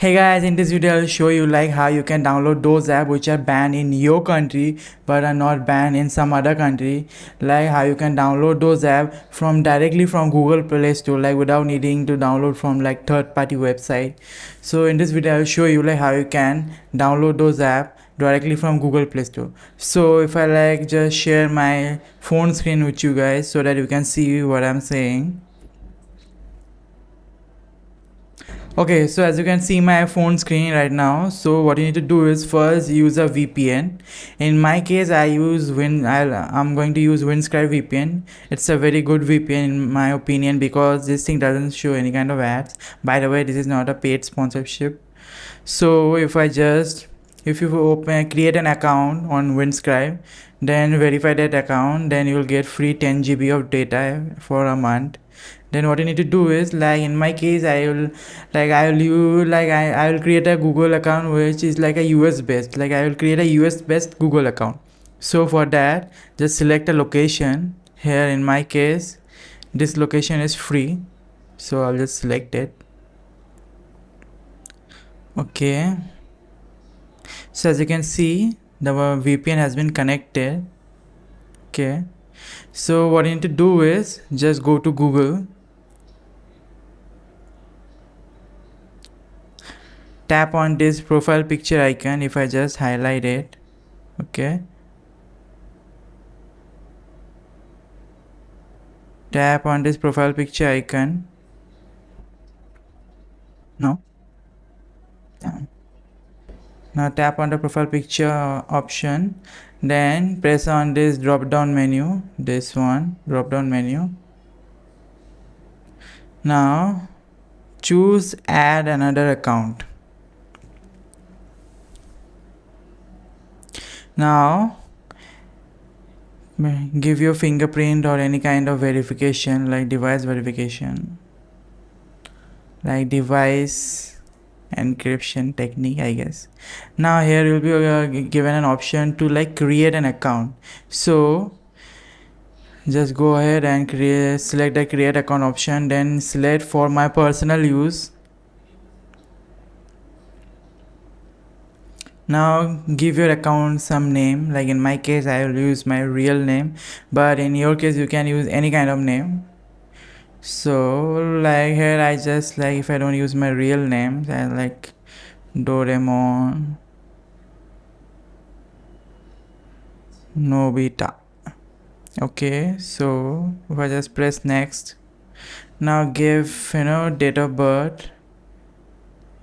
Hey guys, in this video I'll show you like how you can download those apps which are banned in your country but are not banned in some other country. Like how you can download those apps from directly from Google Play Store, like without needing to download from like third-party website. So in this video I'll show you like how you can download those apps directly from Google Play Store. So if I like just share my phone screen with you guys so that you can see what I'm saying. Okay, so as you can see my phone screen right now, so what you need to do is first use a VPN. In my case I use I'm going to use Windscribe VPN. It's a very good VPN in my opinion because this thing doesn't show any kind of ads. By the way, this is not a paid sponsorship. So if you create an account on Windscribe, then verify that account, then you will get free 10 GB of data for a month. Then what you need to do is, like in my case, I will create a Google account which is like a US based, like I will create a US based Google account. So for that, just select a location. Here in my case, this location is free, so I'll just select it. Okay, so as you can see, the VPN has been connected. Okay, so what you need to do is just go to Google, tap on this profile picture icon. If I just highlight it, okay, tap on this profile picture icon. Now tap on the profile picture option, then press on this drop down menu, this one drop down menu. Now choose add another account. Now give your fingerprint or any kind of verification, like device verification, like device encryption technique, I guess. Now here you'll be given an option to like create an account. So just go ahead and select the create account option, then select for my personal use. Now give your account some name, like in my case I will use my real name, but in your case you can use any kind of name. So like here I just like, if I don't use my real name, I like Doraemon, Nobita. Okay, so if I just press next, now give date of birth.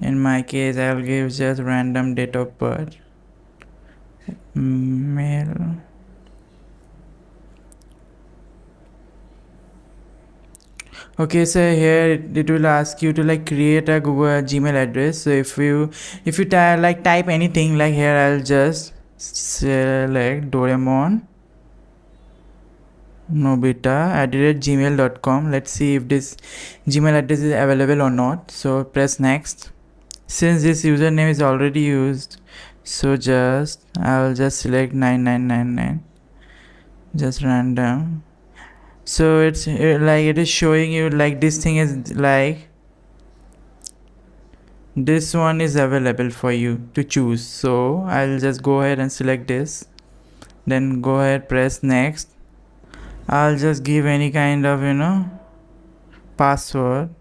In my case I'll give just random date of birth, male. Okay, so here it will ask you to like create a Google Gmail address. So if you type anything, like here I'll just select Doraemon Nobita@gmail.com. Let's see if this Gmail address is available or not. So press next. Since this username is already used, so I'll just select 9999, just random. So it's like it is showing you like this thing is like this one is available for you to choose. So I'll just go ahead and select this, then go ahead, press next. I'll just give any kind of password.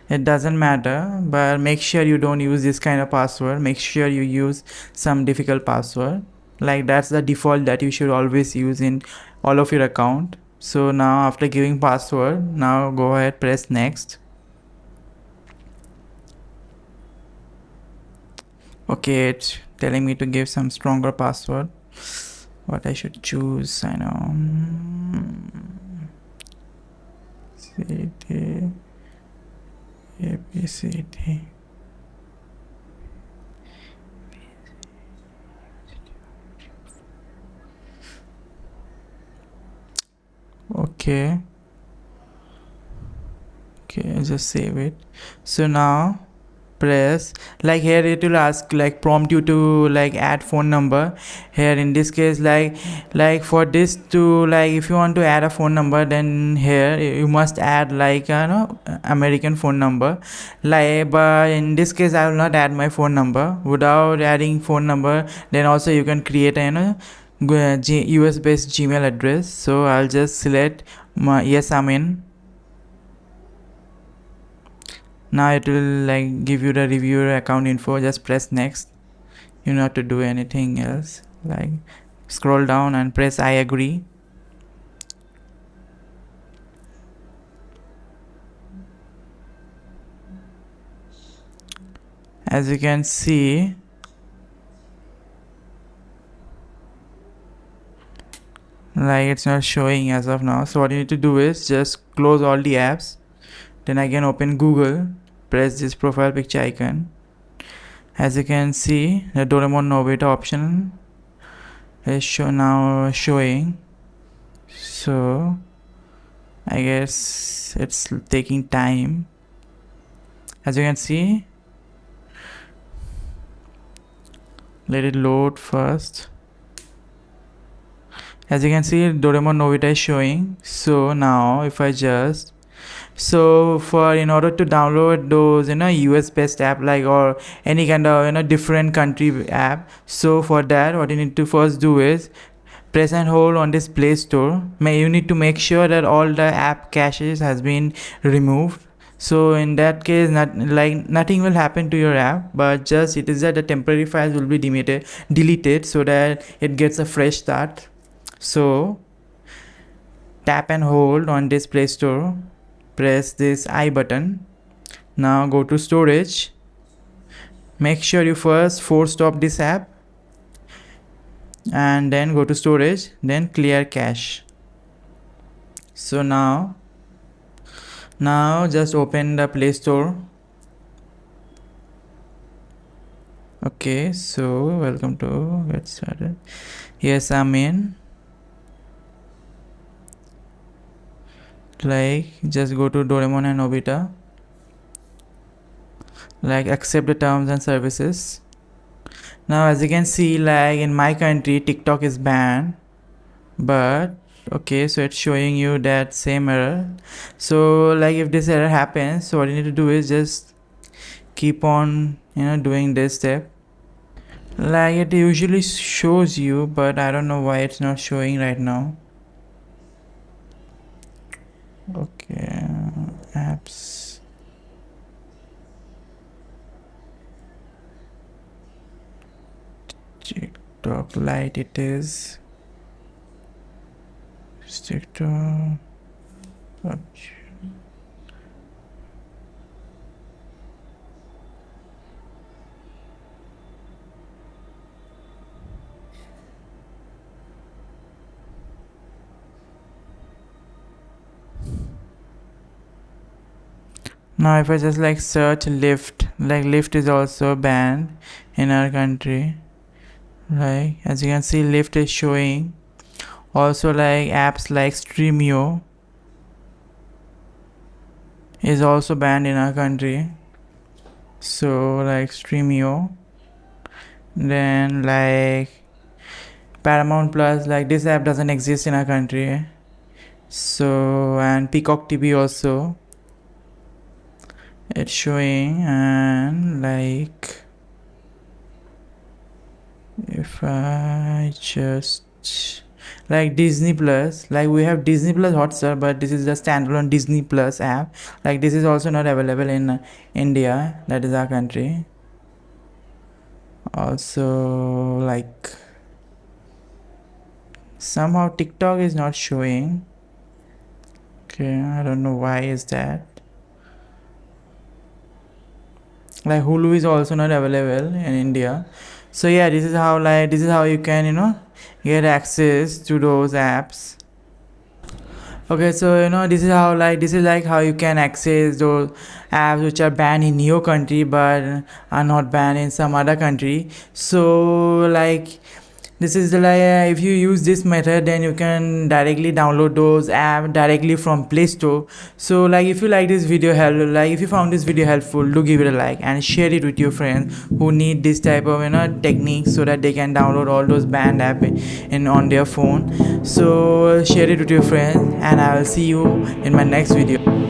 It doesn't matter, but make sure you don't use this kind of password. Make sure you use some difficult password, like that's the default that you should always use in all of your account. So now after giving password, now go ahead, press next. Okay, it's telling me to give some stronger password. What I should choose, I know. CD ABCD. Okay, just save it. So now press, like here it will ask, like prompt you to like add phone number. Here in this case, like for this to, like if you want to add a phone number, then here you must add like American phone number. Like, but in this case I will not add my phone number. Without adding phone number, then also you can create a US based Gmail address. So I'll just select my yes, I'm in. Now it will like give you the reviewer account info. Just press next. You don't have to do anything else. Like scroll down and press I agree. As you can see, like it's not showing as of now. So what you need to do is just close all the apps. Then again open Google, press this profile picture icon. As you can see, the Doraemon Nobita option is showing. So I guess it's taking time. As you can see, let it load first. As you can see, Doraemon Nobita is showing. So now if I just, so for in order to download those US based app, like or any kind of different country app, so for that what you need to first do is press and hold on this Play Store. You need to make sure that all the app caches has been removed. So in that case, nothing will happen to your app, but just it is that the temporary files will be deleted so that it gets a fresh start. So tap and hold on this Play Store, press this I button. Now go to storage. Make sure you first force stop this app and then go to storage, then clear cache. So now just open the Play Store. Okay, so welcome to get started. Yes, I'm in. Like just go to Doraemon and Nobita, like accept the terms and services. Now as you can see, like in my country TikTok is banned, but okay, so it's showing you that same error. So like if this error happens, so what you need to do is just keep on doing this step. Like it usually shows you, but I don't know why it's not showing right now. Okay, apps. TikTok Lite it is. TikTok. Now if I just like search Lyft, like Lyft is also banned in our country. Like as you can see, Lyft is showing. Also like apps like Streamio is also banned in our country. So like Streamio, then like Paramount Plus, like this app doesn't exist in our country. So and Peacock TV also it's showing, and like if I just like Disney Plus, like we have Disney Plus Hotstar, but this is the standalone Disney Plus app. Like this is also not available in India, that is our country. Also like somehow TikTok is not showing. Okay, I don't know why is that. Like Hulu is also not available in India. So yeah, this is how you can get access to those apps. Okay, so this is like how you can access those apps which are banned in your country but are not banned in some other country. So like This is the if you use this method, then you can directly download those apps directly from Play Store. So like if you like this video if you found this video helpful, do give it a like and share it with your friends who need this type of techniques, so that they can download all those banned app on their phone. So share it with your friends, and I will see you in my next video.